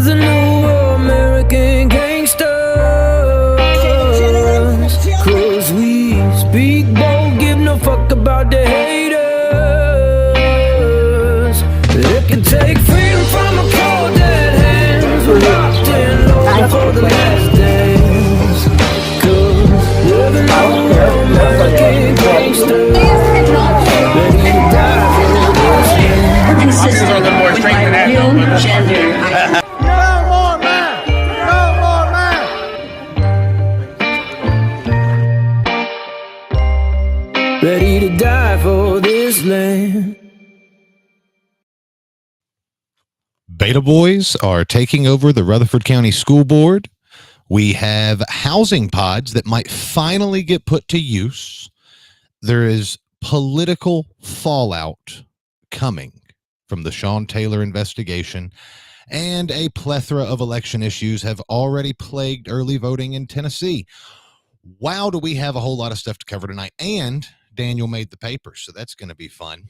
is the new American gangsters. Cause we speak bold, give no fuck about the haters. It can take freedom from a cold dead hands. We're locked in low for the last days. Cause we're the new American gangsters. Ready to die for this land. Consistent with my real gender. No more man! No more man! Ready to die for this land. Beta Boys are taking over the Rutherford County School Board. We have housing pods that might finally get put to use. There is political fallout coming from the Shawn Taylor investigation, and a plethora of election issues have already plagued early voting in Tennessee. Wow, do we have a whole lot of stuff to cover tonight. And Daniel made the paper, so that's going to be fun.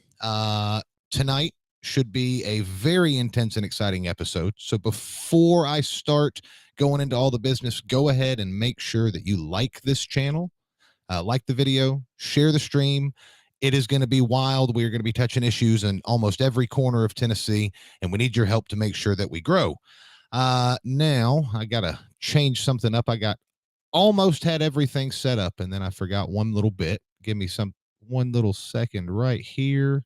Tonight should be a very intense and exciting episode. So before I start going into all the business, go ahead and make sure that you like this channel, like the video, share the stream. It is going to be wild. We are going to be touching issues in almost every corner of Tennessee, and we need your help to make sure that we grow. Now I got to change something up. I almost had everything set up, and then I forgot one little bit. Give me one little second right here.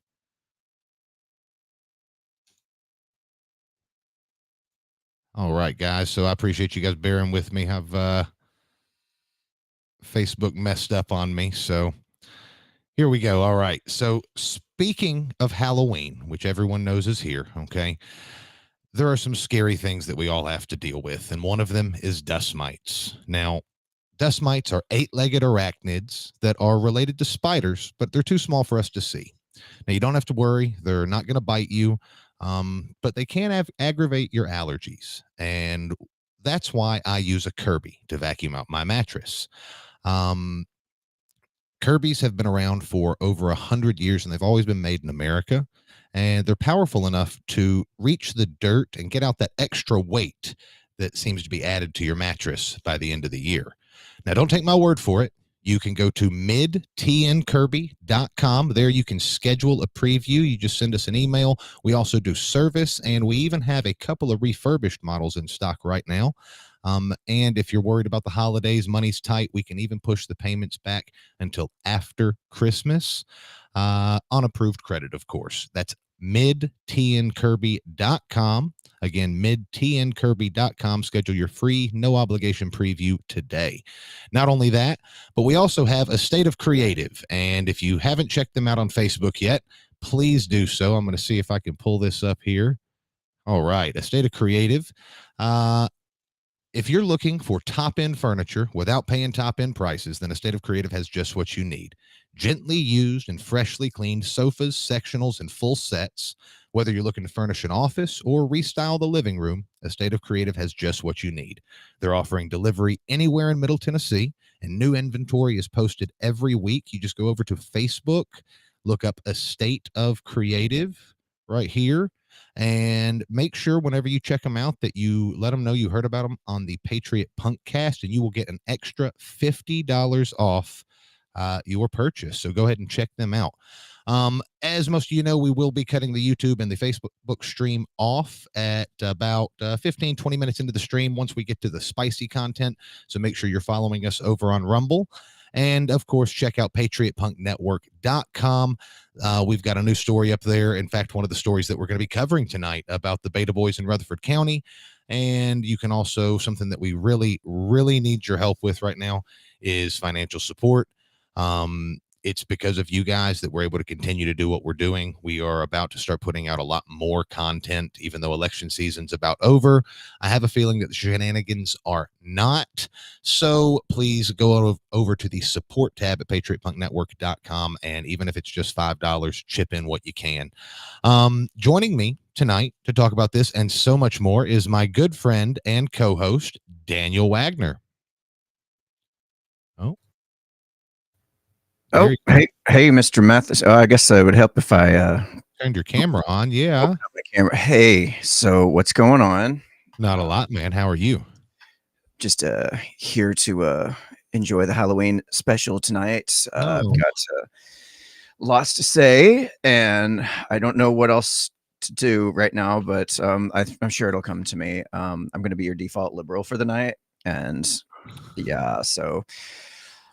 All right, guys. So I appreciate you guys bearing with me. I've Facebook messed up on me, so here we go. All right. So speaking of Halloween, which everyone knows is here, okay, there are some scary things that we all have to deal with, and one of them is dust mites. Now, dust mites are 8-legged arachnids that are related to spiders, but they're too small for us to see. Now, you don't have to worry. They're not going to bite you, but they can aggravate your allergies, and that's why I use a Kirby to vacuum out my mattress. Kirby's have been around for over 100 years, and they've always been made in America, and they're powerful enough to reach the dirt and get out that extra weight that seems to be added to your mattress by the end of the year. Now, don't take my word for it. You can go to midtnkirby.com. There you can schedule a preview. You just send us an email. We also do service, and we even have a couple of refurbished models in stock right now. And if you're worried about the holidays, money's tight, we can even push the payments back until after Christmas, on approved credit, of course. That's midtnkirby.com. Again, midtnkirby.com. Schedule your free, no obligation preview today. Not only that, but we also have A State of Creative. And if you haven't checked them out on Facebook yet, please do so. I'm going to see if I can pull this up here. All right. A State of Creative. If you're looking for top-end furniture without paying top-end prices, then A State of Creative has just what you need. Gently used and freshly cleaned sofas, sectionals, and full sets. Whether you're looking to furnish an office or restyle the living room, A State of Creative has just what you need. They're offering delivery anywhere in Middle Tennessee, and new inventory is posted every week. You just go over to Facebook, look up A State of Creative right here, and make sure whenever you check them out that you let them know you heard about them on the Patriot Punkcast, and you will get an extra $50 off your purchase. So go ahead and check them out. As most of you know, we will be cutting the YouTube and the Facebook stream off at about 15-20 minutes into the stream once we get to the spicy content. So make sure you're following us over on Rumble. And, of course, check out patriotpunknetwork.com. We've got a new story up there. In fact, one of the stories that we're going to be covering tonight about the Beta Boys in Rutherford County. And you can also, something that we really, really need your help with right now is financial support. It's because of you guys that we're able to continue to do what we're doing. We are about to start putting out a lot more content, even though election season's about over. I have a feeling that the shenanigans are not. So please go over to the support tab at patriotpunknetwork.com. And even if it's just $5, chip in what you can. Joining me tonight to talk about this and so much more is my good friend and co-host, Daniel Wagner. Oh, hey, Mr. Mathis. Oh, I guess it would help if I turned your camera on. Yeah. My camera. Hey, so what's going on? Not a lot, man. How are you? Just here to enjoy the Halloween special tonight. I've Oh. got lots to say, and I don't know what else to do right now, but I'm sure it'll come to me. I'm going to be your default liberal for the night, and yeah. So,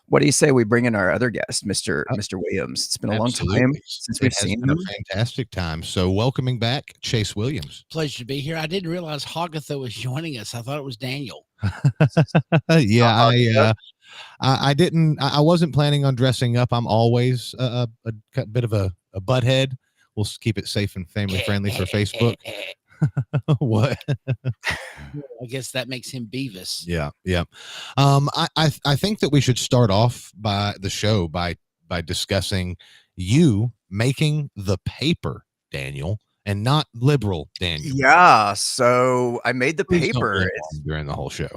what do you say we bring in our other guest, Mr. Williams? It's been a long time Absolutely. since It we've has seen been him. a fantastic time. So welcoming back Chase Williams. Pleasure to be here. I didn't realize Hogatha was joining us. I thought it was Daniel. Yeah, I didn't. I wasn't planning on dressing up. I'm always a bit of a butthead. We'll keep it safe and family friendly for Facebook. What? I guess that makes him Beavis. Yeah. I think that we should start off by the show by discussing you making the paper, Daniel, and not liberal Daniel. Yeah. So I made the Please don't paper. go on during the whole show.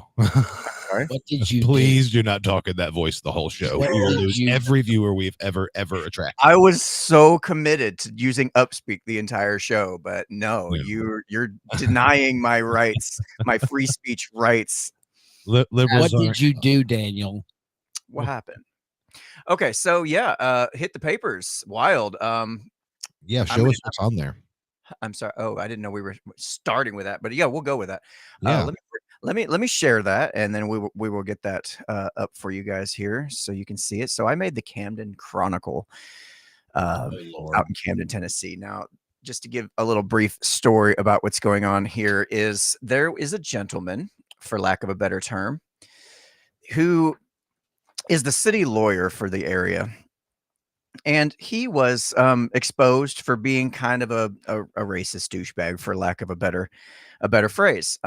Sorry? What did you Please do not talk in that voice the whole show. What We will did lose you- every viewer we've ever attracted. I was so committed to using upspeak the entire show, but no, Yeah. you're denying my rights, my free speech rights. Liberals What are did you do, Daniel? What happened? Okay, so yeah, hit the papers. Wild. yeah, I show mean, us what's on there. I'm sorry. Oh, I didn't know we were starting with that, but yeah, we'll go with that. Yeah. Let me share that, and then we will get that up for you guys here so you can see it. So I made the Camden Chronicle out in Camden, Tennessee. Now, just to give a little brief story about what's going on here is there is a gentleman, for lack of a better term, who is the city lawyer for the area. And he was exposed for being kind of a racist douchebag, for lack of a better phrase.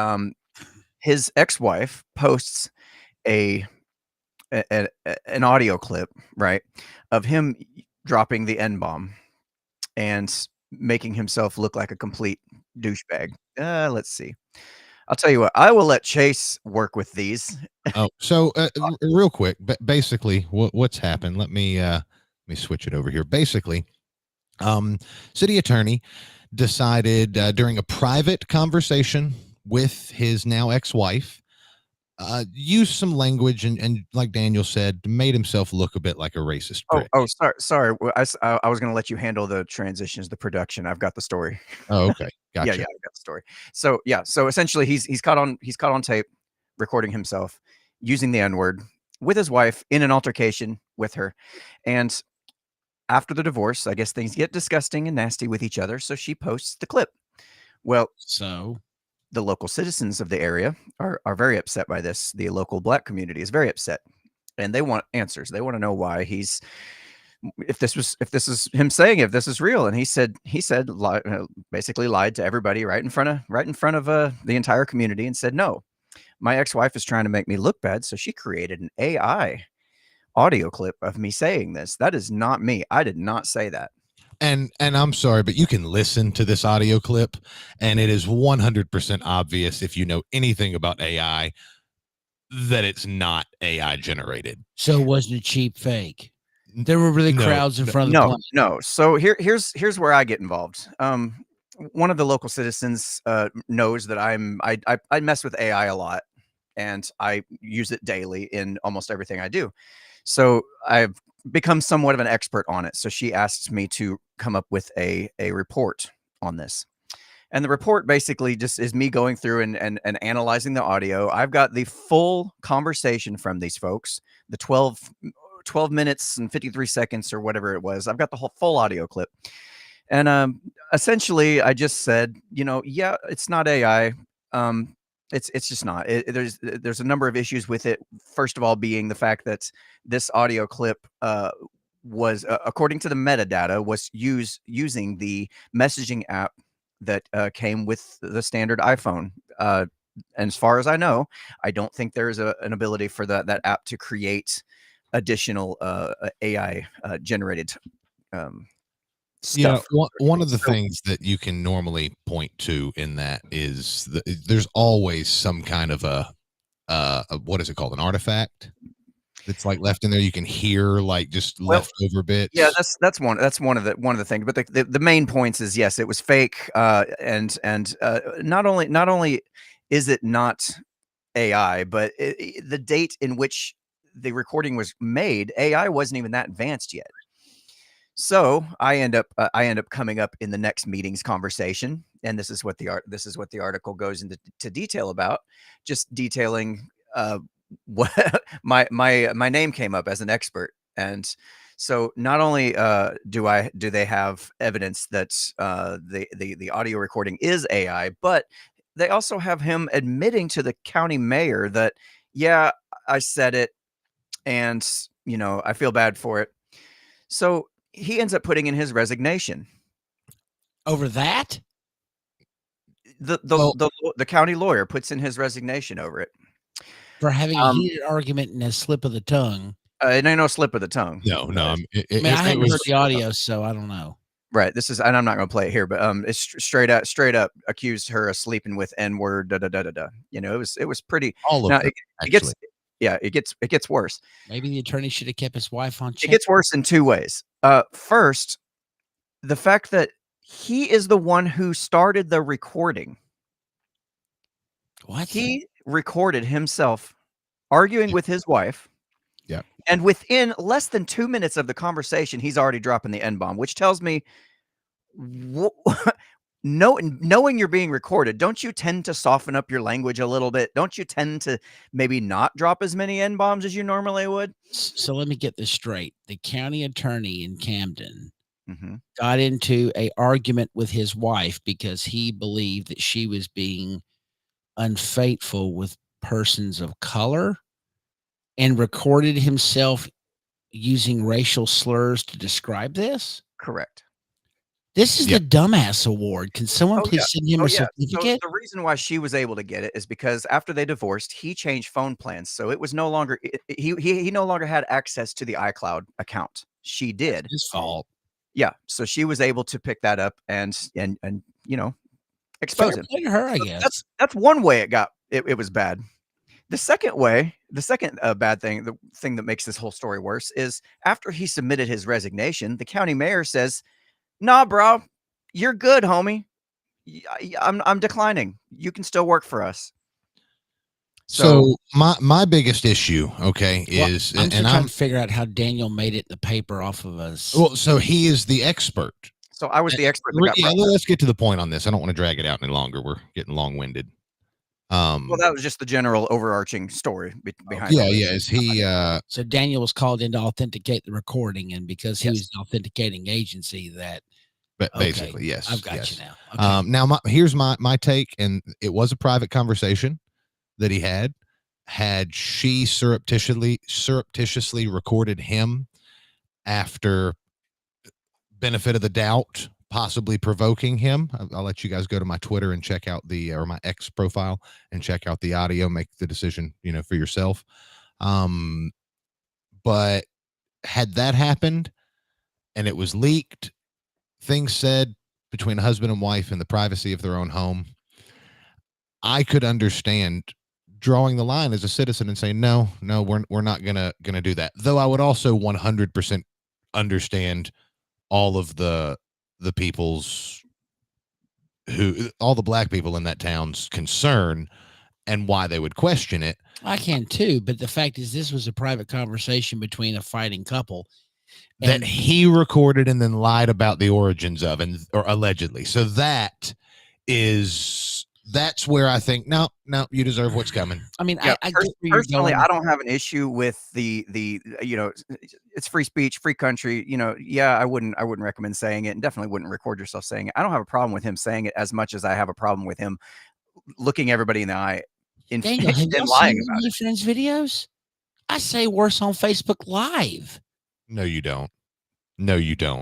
His ex-wife posts an audio clip, right, of him dropping the N-bomb and making himself look like a complete douchebag. Let's see. I'll tell you what. I will let Chase work with these. Oh, so real quick, basically, what's happened? Let me switch it over here. Basically, city attorney decided during a private conversation with his now ex-wife, used some language and like Daniel said, made himself look a bit like a racist prick. Sorry. I was going to let you handle the transitions, the production. I've got the story. Oh, okay, gotcha. Yeah, I've got the story. So yeah, so essentially, he's caught on tape recording himself using the N-word with his wife in an altercation with her, and after the divorce, I guess things get disgusting and nasty with each other. So she posts the clip. Well, So the local citizens of the area are very upset by this. The local Black community is very upset, and they want answers. They want to know why if this is him saying if this is real. And he said basically lied to everybody right in front of the entire community and said, no, my ex-wife is trying to make me look bad, so she created an AI audio clip of me saying this. That is not me. I did not say that. And I'm sorry, but you can listen to this audio clip, and it is 100% obvious if you know anything about AI that it's not AI generated. it wasn't a cheap fake. There were really crowds in front of the plane. No. So here's where I get involved. One of the local citizens knows that I mess with AI a lot, and I use it daily in almost everything I do. So I've become somewhat of an expert on it. So she asked me to come up with a report on this. And the report basically just is me going through and analyzing the audio. I've got the full conversation from these folks, the 12 minutes and 53 seconds or whatever it was. I've got the whole full audio clip. And essentially I just said, yeah, it's not AI. It's just not. There's a number of issues with it. First of all, being the fact that this audio clip was, according to the metadata, was using the messaging app that came with the standard iPhone. And as far as I know, I don't think there's an ability for that app to create additional AI generated stuff. One of the things that you can normally point to in that is there's always some kind of a what is it called, an artifact that's like left in there. You can hear like just leftover bits. Yeah, that's one of the things. But the main points is, yes, it was fake, and not only is it not AI? But the date in which the recording was made, AI wasn't even that advanced yet. So I end up coming up in the next meeting's conversation, and this is what the article goes into detail about, just detailing what my name came up as an expert. And so not only do they have evidence that the audio recording is AI, but they also have him admitting to the county mayor that, yeah, I said it, and I feel bad for it. So he ends up putting in his resignation. Over that? The county lawyer puts in his resignation over it. For having a heated argument and a slip of the tongue. It ain't no slip of the tongue. No. I haven't heard the audio, so I don't know. Right. This is, and I'm not going to play it here, but it's straight up accused her of sleeping with N-word. It was pretty. All of now, them, it gets worse. Maybe the attorney should have kept his wife on check. It gets worse in two ways. First, the fact that he is the one who started the recording. What? He recorded himself arguing with his wife. Yeah. And within less than 2 minutes of the conversation, he's already dropping the N-bomb, which tells me, knowing you're being recorded, don't you tend to soften up your language a little bit? Don't you tend to maybe not drop as many N-bombs as you normally would? So let me get this straight. The county attorney in Camden Mm-hmm. got into an argument with his wife because he believed that she was being unfaithful with persons of color, and recorded himself using racial slurs to describe this? Correct. This is the dumbass award. Can someone please send him a certificate? So the reason why she was able to get it is because after they divorced, he changed phone plans. So it was no longer, he no longer had access to the iCloud account. She did. His fault. Yeah. So she was able to pick that up and expose him. Fair play to her, I guess. That's one way it was bad. The second bad thing, the thing that makes this whole story worse, is after he submitted his resignation, the county mayor says, "Nah, bro, you're good, homie. I'm declining. You can still work for us." So my biggest issue, is I'm trying to figure out how Daniel made it in the paper off of us. Well, so he is the expert. So I was the expert. Let's get to the point on this. I don't want to drag it out any longer. We're getting long-winded. Well, that was just the general overarching story behind. Is he? So Daniel was called in to authenticate the recording, and because he was the authenticating agency, that. But basically, yes. I've got you now. Okay. Now, here's my take, and it was a private conversation that he had. Had she surreptitiously recorded him after benefit of the doubt, possibly provoking him? I'll let you guys go to my Twitter and check out or my X profile and check out the audio, make the decision, for yourself. But had that happened and it was leaked, things said between a husband and wife in the privacy of their own home, I could understand drawing the line as a citizen and saying, no, we're not gonna do that. Though I would also 100% understand all of the all the black people in that town's concern and why they would question it. I can too, but the fact is this was a private conversation between a fighting couple that he recorded and then lied about the origins of, or allegedly. So that's where I think, no, you deserve what's coming. I mean, personally, I don't have an issue with the it's free speech, free country. I wouldn't recommend saying it, and definitely wouldn't record yourself saying it. I don't have a problem with him saying it as much as I have a problem with him looking everybody in the eye and lying about it. Friends' videos? I say worse on Facebook Live. No, you don't.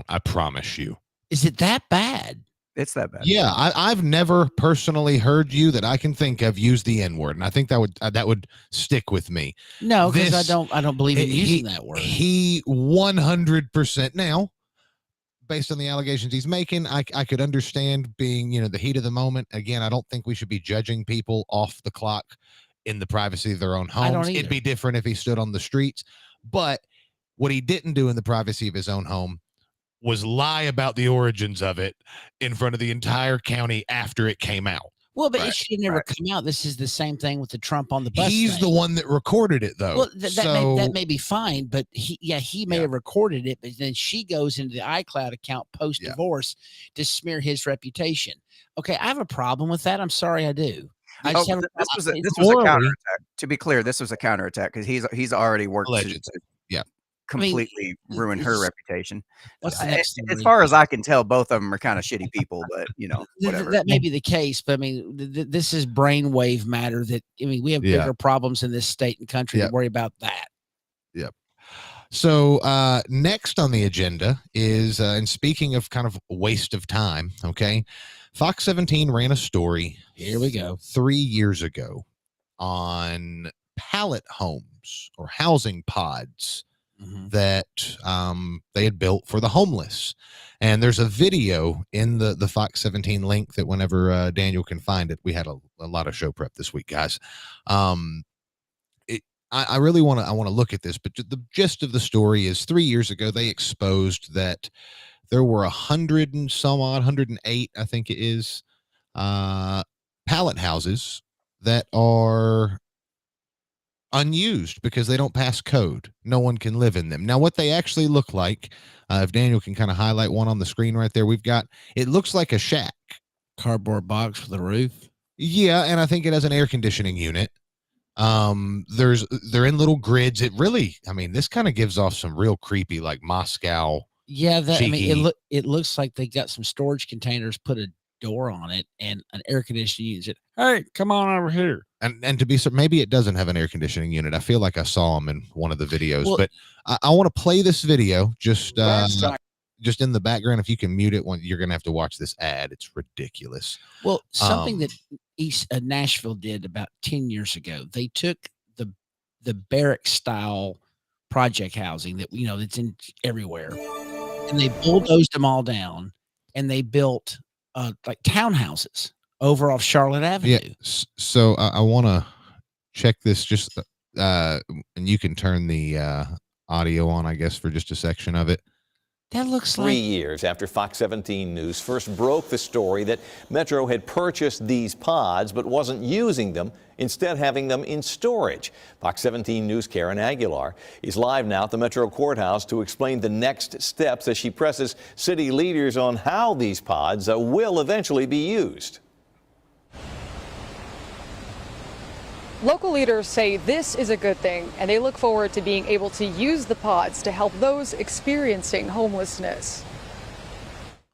I promise you. Is it that bad? It's that bad. Yeah, I've never personally heard you that I can think of use the N-word, and I think that would stick with me. No, because I don't believe in using that word. He 100% now, based on the allegations he's making, I could understand being the heat of the moment. Again, I don't think we should be judging people off the clock in the privacy of their own homes. It'd be different if he stood on the streets, but what he didn't do in the privacy of his own home was lie about the origins of it in front of the entire county after it came out. Well, but Right, it should never right. come out. This is the same thing with the Trump on the bus He's thing. the one that recorded it, though. Well, that may So be fine, but he may Yeah. have recorded it, but then she goes into the iCloud account post divorce to smear his reputation. Okay, I have a problem with that. I'm sorry, I do. I Oh, just have. this was a morally- counterattack. To be clear, this was a counterattack because he's already worked to allegedly, yeah. completely ruin her it's- reputation. What's the next thing? As far as I can tell, both of them are kind of shitty people, but whatever. That may be the case, but I mean, this is brainwave matter. That I mean, we have Yeah. bigger problems in this state and country Yeah. to worry about that. Yep. So next on the agenda is, and speaking of kind of waste of time, okay, Fox 17 ran a story. Here we go. 3 years ago on pallet homes or housing pods Mhm. that they had built for the homeless. And there's a video in the Fox 17 link that whenever Daniel can find it, we had a lot of show prep this week, guys. I really want to look at this, but the gist of the story is 3 years ago, they exposed that there were 100 and some odd, 108, I think it is, pallet houses that are unused because they don't pass code. No one can live in them. Now, what they actually look like, if Daniel can kind of highlight one on the screen right there, it looks like a shack. Cardboard box with a roof. Yeah, and I think it has an air conditioning unit. They're in little grids. It really, I mean, this kind of gives off some real creepy, like Moscow. Yeah, I mean, cheeky. it looks like they got some storage containers, put a door on it, and an air conditioning unit. Hey, come on over here. And to be so, maybe it doesn't have an air conditioning unit. I feel like I saw them in one of the videos, Well, but I want to play this video just in the background. If you can mute it, you're gonna have to watch this ad. It's ridiculous. Well, something that Nashville did about 10 years ago, they took the barrack style project housing that that's in everywhere, and they bulldozed them all down, and they built like townhouses over off Charlotte Avenue. Yeah. So I want to check this just, and you can turn the audio on, I guess, for just a section of it. That looks 3 years after Fox 17 News first broke the story that Metro had purchased these pods but wasn't using them, instead having them in storage. Fox 17 News' Karen Aguilar is live now at the Metro Courthouse to explain the next steps as she presses city leaders on how these pods will eventually be used. Local leaders say this is a good thing, and they look forward to being able to use the pods to help those experiencing homelessness.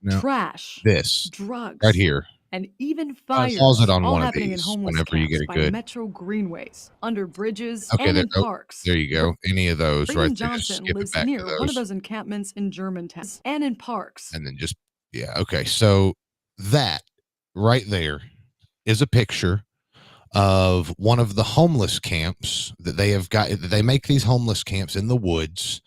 No, Trash, this drugs, right here. and even fires, pause it on all one of happening in these homeless whenever you camps get it by good. Metro greenways, under bridges, Okay, and there, in parks. there you go. Any of those Raymond right there. Just Johnson skip it lives back near to one of those. those encampments in Germantown and in parks. And then just, yeah. Okay. So that right there is a picture of one of the homeless camps that they have got. They make these homeless camps in the woods.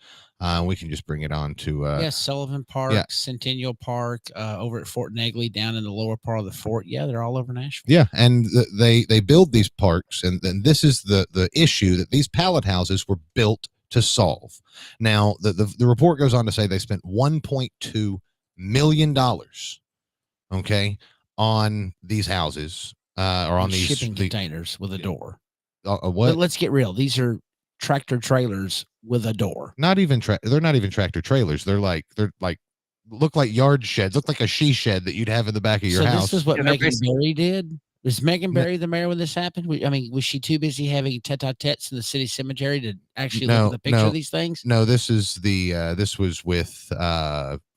We can just bring it on to Sullivan Park, yeah. Centennial Park, over at Fort Negley, down in the lower part of the fort. Yeah, they're all over Nashville. Yeah, and they build these parks, and then this is the issue that these pallet houses were built to solve. Now, the report goes on to say they spent $1.2 million, okay, on these houses, or on these shipping containers with a door. What? But let's get real. These are tractor trailers with a door. Not even they're not even tractor trailers. They're like look like yard sheds. Look like a she shed that you'd have in the back of your house. This is what Yeah, Megan Barry did. Was Megan Barry the mayor when this happened? I mean, was she too busy having tete-a-tetes in the city cemetery to actually look at the picture of these things? No, this is this was with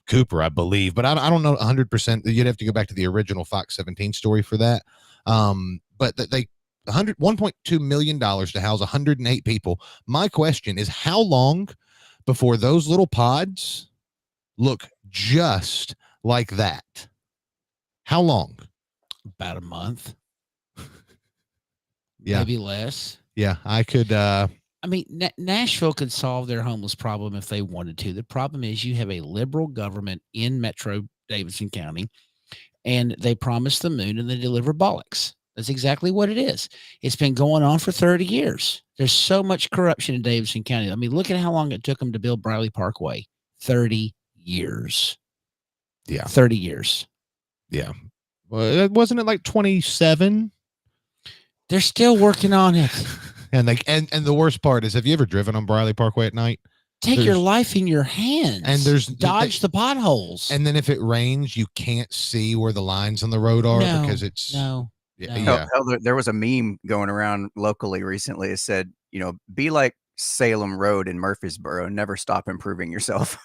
Cooper, I believe, but I don't know 100%. You'd have to go back to the original Fox 17 story for that. But they $1.2 million to house 108 people. My question is, how long before those little pods look just like that? How long? About a month. Yeah, maybe less. Yeah, I could. I mean, Nashville could solve their homeless problem if they wanted to. The problem is you have a liberal government in Metro Davidson County, and they promise the moon and they deliver bollocks. That's exactly what it is. It's been going on for 30 years. There's so much corruption in Davidson County. I mean, look at how long it took them to build Briley Parkway. 30 years. Yeah. 30 years. Yeah. Wasn't it like 27? They're still working on it. And the worst part is, have you ever driven on Briley Parkway at night? Take your life in your hands. And there's dodge the potholes. And then if it rains, you can't see where the lines on the road are because it's Hell, there was a meme going around locally recently. It said, be like Salem Road in Murfreesboro and never stop improving yourself.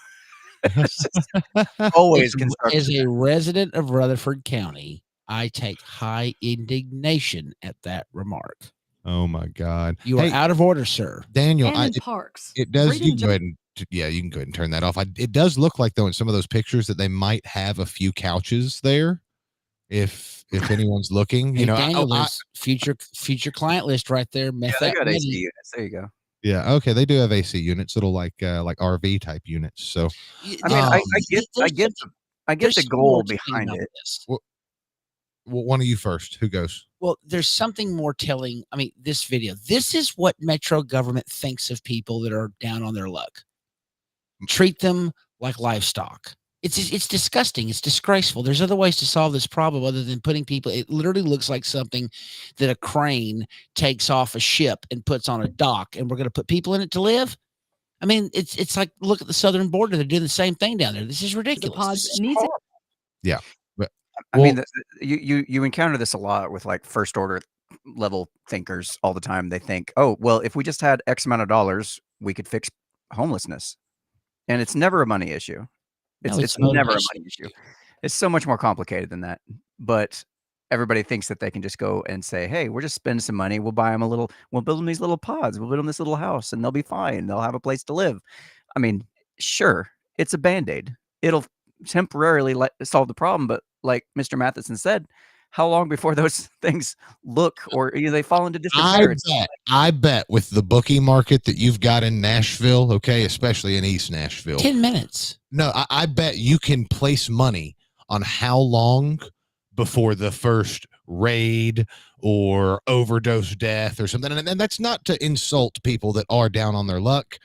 Always construction. As a resident of Rutherford County, I take high indignation at that remark. Oh my God! You are out of order, sir. Daniel, parks. It does. You can go ahead and you can go ahead and turn that off. It does look like, though, in some of those pictures that they might have a few couches there. If anyone's looking, Daniel, there's future client list right there. They got AC units. There you go. Yeah. Okay. They do have AC units, little like RV type units. So, I get the goal behind it. Well, one of you first. Who goes? Well, there's something more telling. I mean, this video. This is what Metro government thinks of people that are down on their luck. Treat them like livestock. It's disgusting. It's disgraceful. There's other ways to solve this problem other than putting people. It literally looks like something that a crane takes off a ship and puts on a dock, and we're going to put people in it to live. I mean, it's like, look at the southern border. They're doing the same thing down there. This is ridiculous. Yeah. I mean, you encounter this a lot with like first order level thinkers all the time. They think, oh, well, if we just had X amount of dollars, we could fix homelessness. And it's never a money issue. It's never a money issue. It's so much more complicated than that. But everybody thinks that they can just go and say, hey, we're just spending some money. We'll buy them we'll build them these little pods. We'll build them this little house and they'll be fine. They'll have a place to live. I mean, sure, it's a Band-Aid. It'll temporarily solve the problem. But like Mr. Matheson said, how long before those things look or they fall into disrepair? I bet with the bookie market that you've got in Nashville, okay, especially in East Nashville, 10 minutes. No, I bet you can place money on how long before the first raid or overdose death or something. And that's not to insult people that are down on their luck.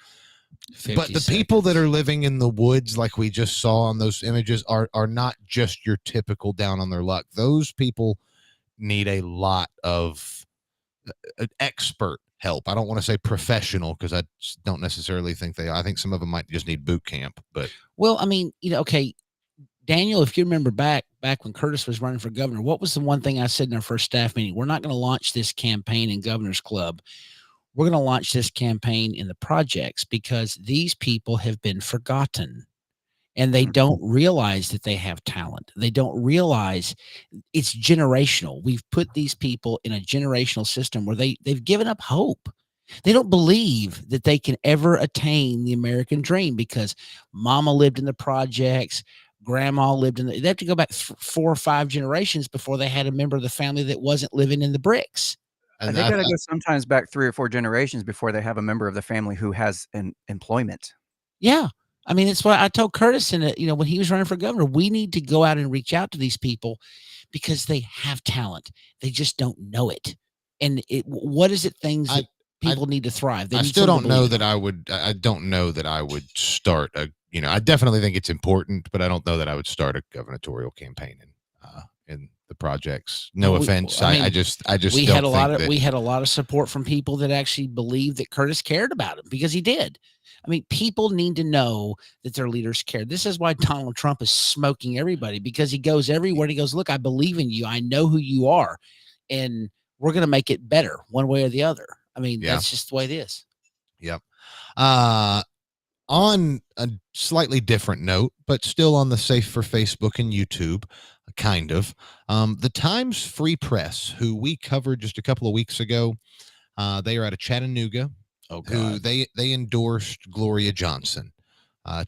But the people that are living in the woods, like we just saw on those images, are not just your typical down on their luck. Those people need a lot of expert help. I don't want to say professional because I don't necessarily think they are. I think some of them might just need boot camp. But well, I mean, okay, Daniel, if you remember back when Curtis was running for governor, what was the one thing I said in our first staff meeting? We're not going to launch this campaign in Governor's Club. We're going to launch this campaign in the projects because these people have been forgotten and they don't realize that they have talent. They don't realize it's generational. We've put these people in a generational system where they've given up hope. They don't believe that they can ever attain the American dream because mama lived in the projects, grandma lived in they have to go back 4 or 5 generations before they had a member of the family that wasn't living in the bricks. And they got to go sometimes back 3 or 4 generations before they have a member of the family who has an employment. Yeah. I mean, it's what I told Curtis when he was running for governor, we need to go out and reach out to these people because they have talent. They just don't know it. And what is it that people need to thrive? I still don't know that I don't know that I would start I definitely think it's important, but I don't know that I would start a gubernatorial campaign in the projects. No offense. I just we had a lot of support from people that actually believed that Curtis cared about him because he did. I mean, people need to know that their leaders care. This is why Donald Trump is smoking everybody because he goes everywhere. He goes, look, I believe in you. I know who you are. And we're going to make it better one way or the other. I mean, that's just the way it is. Yep. On a slightly different note, but still on the safe for Facebook and YouTube, kind of, the Times Free Press, who we covered just a couple of weeks ago, they are out of Chattanooga. Who they endorsed Gloria Johnson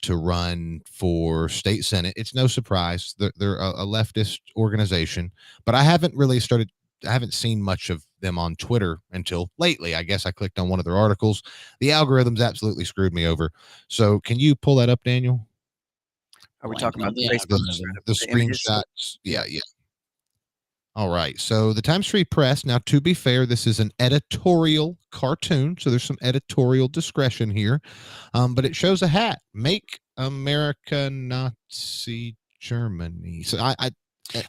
to run for state senate. It's no surprise they're a leftist organization, but I haven't seen much of them on Twitter until lately. I guess I clicked on one of their articles. The algorithms absolutely screwed me over. So can you pull that up, Daniel? Are we talking about the screenshots? Yeah. All right. So the Times Free Press. Now, to be fair, this is an editorial cartoon, so there's some editorial discretion here. But it shows a hat. Make America Nazi Germany. So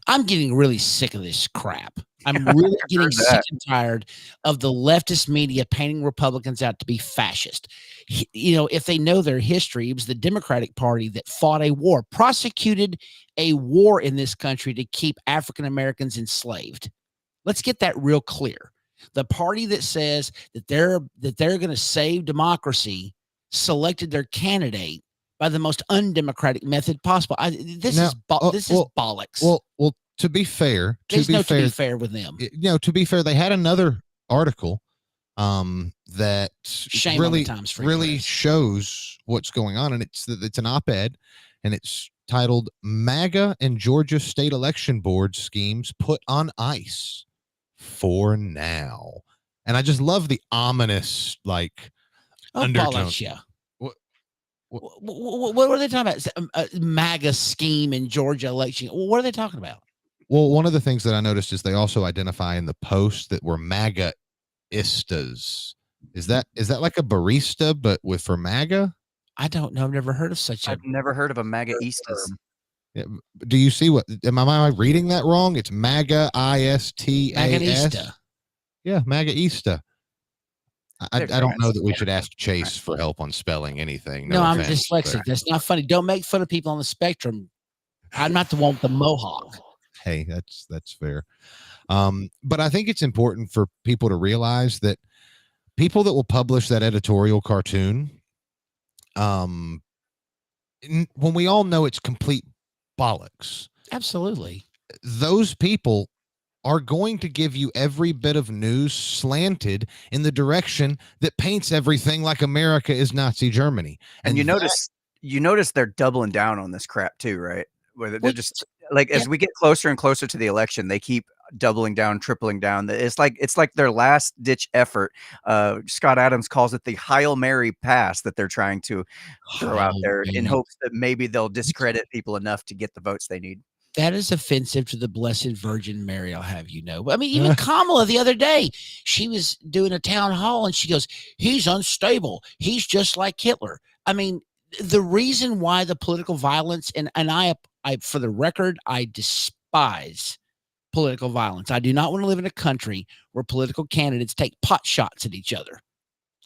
I'm getting really sick of this crap. I'm really getting sick and tired of the leftist media painting Republicans out to be fascist. If they know their history, it was the Democratic Party that fought a war, prosecuted a war in this country to keep African Americans enslaved. Let's get that real clear. The party that says that they're going to save democracy selected their candidate by the most undemocratic method possible. This is bollocks. Well, to be fair, to be fair with them. To be fair, they had another article that Shame really on the Times Free really Press. shows what's going on, and it's an op-ed, and it's titled "MAGA and Georgia State Election Board Schemes Put on Ice for Now," and I just love the ominous undertone. Bollocks, yeah. What are they talking about? A MAGA scheme in Georgia election. What are they talking about? Well, one of the things that I noticed is they also identify in the post that we're MAGA-istas. Is that like a barista, but for MAGA? I don't know. I've never heard of such I've never heard of a MAGA-istas. Yeah, do you see what? Am I reading that wrong? It's MAGA, ISTAS. MAGA-ista. Yeah, MAGA-ista. I don't know that we should ask Chase for help on spelling anything. No, I'm offense, dyslexic. but That's not funny. Don't make fun of people on the spectrum. I'm not the one with the mohawk. hey, that's fair. But I think it's important for people to realize that people that will publish that editorial cartoon, when we all know it's complete bollocks, Absolutely. those people are going to give you every bit of news slanted in the direction that paints everything like America is Nazi Germany. And you notice they're doubling down on this crap too, right? Where they're just as we get closer and closer to the election, they keep doubling down, tripling down. It's like their last ditch effort. Scott Adams calls it the Hail Mary pass that they're trying to throw out there in hopes that maybe they'll discredit people enough to get the votes they need. That is offensive to the Blessed Virgin Mary, I'll have you know. I mean, even Kamala the other day, she was doing a town hall and she goes, he's unstable. He's just like Hitler. I mean, the reason why the political violence, and I for the record, I despise political violence. I do not want to live in a country where political candidates take pot shots at each other.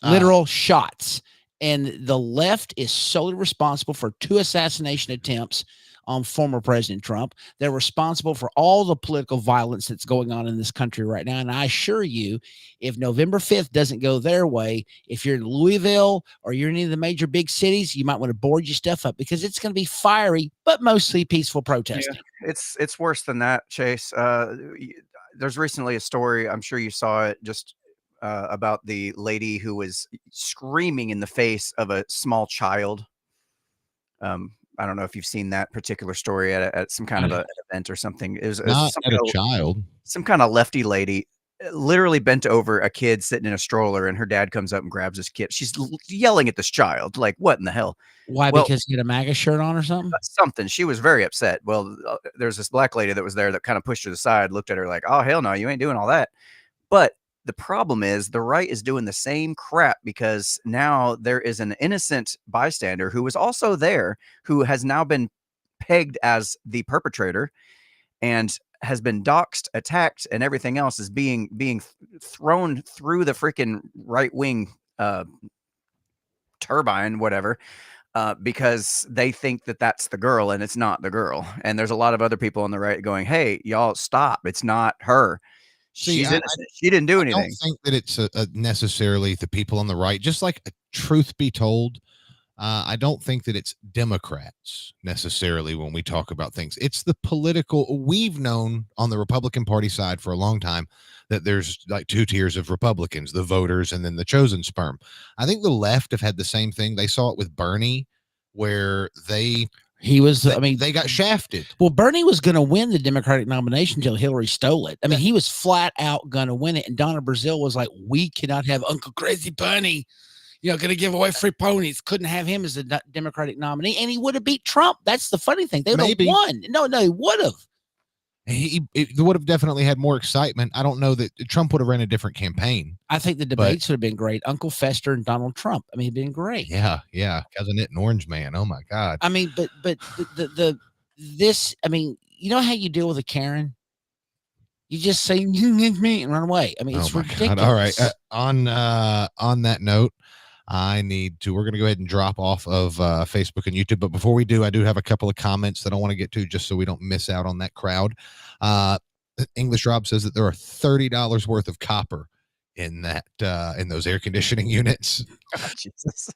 Literal shots. And the left is solely responsible for 2 assassination attempts on former President Trump. They're responsible for all the political violence that's going on in this country right now. And I assure you, if November 5th doesn't go their way, if you're in Louisville or you're in any of the major big cities, you might want to board your stuff up because it's going to be fiery, but mostly peaceful protesting. Yeah, it's worse than that, Chase. There's recently a story, I'm sure you saw it, just about the lady who was screaming in the face of a small child. I don't know if you've seen that particular story at some kind of an event or something. It was not at a child. Some kind of lefty lady literally bent over a kid sitting in a stroller, and her dad comes up and grabs this kid. She's yelling at this child, like, what in the hell? Why? Well, because he had a MAGA shirt on or something? Something. She was very upset. Well, there's this black lady that was there that kind of pushed her aside, looked at her like, oh, hell no, you ain't doing all that. But the problem is the right is doing the same crap because now there is an innocent bystander who was also there who has now been pegged as the perpetrator and has been doxxed, attacked, and everything else is being thrown through the freaking right-wing turbine, whatever, because they think that that's the girl and it's not the girl. And there's a lot of other people on the right going, hey, y'all stop. It's not her. She's innocent. She didn't do anything. I don't think that it's necessarily the people on the right. Just like truth be told, I don't think that it's Democrats necessarily when we talk about things. It's the political. We've known on the Republican Party side for a long time that there's like 2 tiers of Republicans, the voters and then the chosen sperm. I think the left have had the same thing. They saw it with Bernie, where they got shafted. Well, Bernie was going to win the Democratic nomination until Hillary stole it. I mean, he was flat out going to win it. And Donna Brazile was like, we cannot have Uncle Crazy Bernie, going to give away free ponies. Couldn't have him as the Democratic nominee. And he would have beat Trump. That's the funny thing. They would have won. No, he would have. It would have definitely had more excitement. I don't know that Trump would have ran a different campaign. I think the debates would have been great. Uncle Fester and Donald Trump. I mean, it'd been great. Yeah. Cousin It and Orange Man. Oh my God. I mean, but this, I mean, you know how you deal with a Karen? You just say me and run away. I mean, it's ridiculous. All right. On that note, we're going to go ahead and drop off of Facebook and YouTube. But before we do, I do have a couple of comments that I want to get to just so we don't miss out on that crowd. English Rob says that there are $30 worth of copper in those air conditioning units. Oh, Jesus.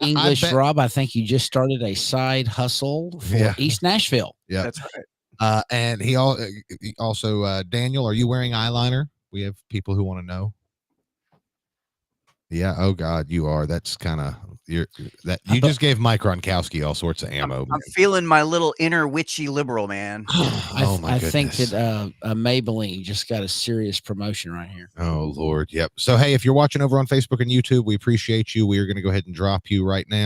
English Rob, I think you just started a side hustle for East Nashville. Yeah, that's right. And he also, Daniel, are you wearing eyeliner? We have people who want to know. Yeah. Oh God, you are. That's kind of you just gave Mike Gronkowski all sorts of ammo. I'm feeling my little inner witchy liberal, man. I think that Maybelline just got a serious promotion right here. Oh Lord. Yep. So hey, if you're watching over on Facebook and YouTube, we appreciate you. We are going to go ahead and drop you right now.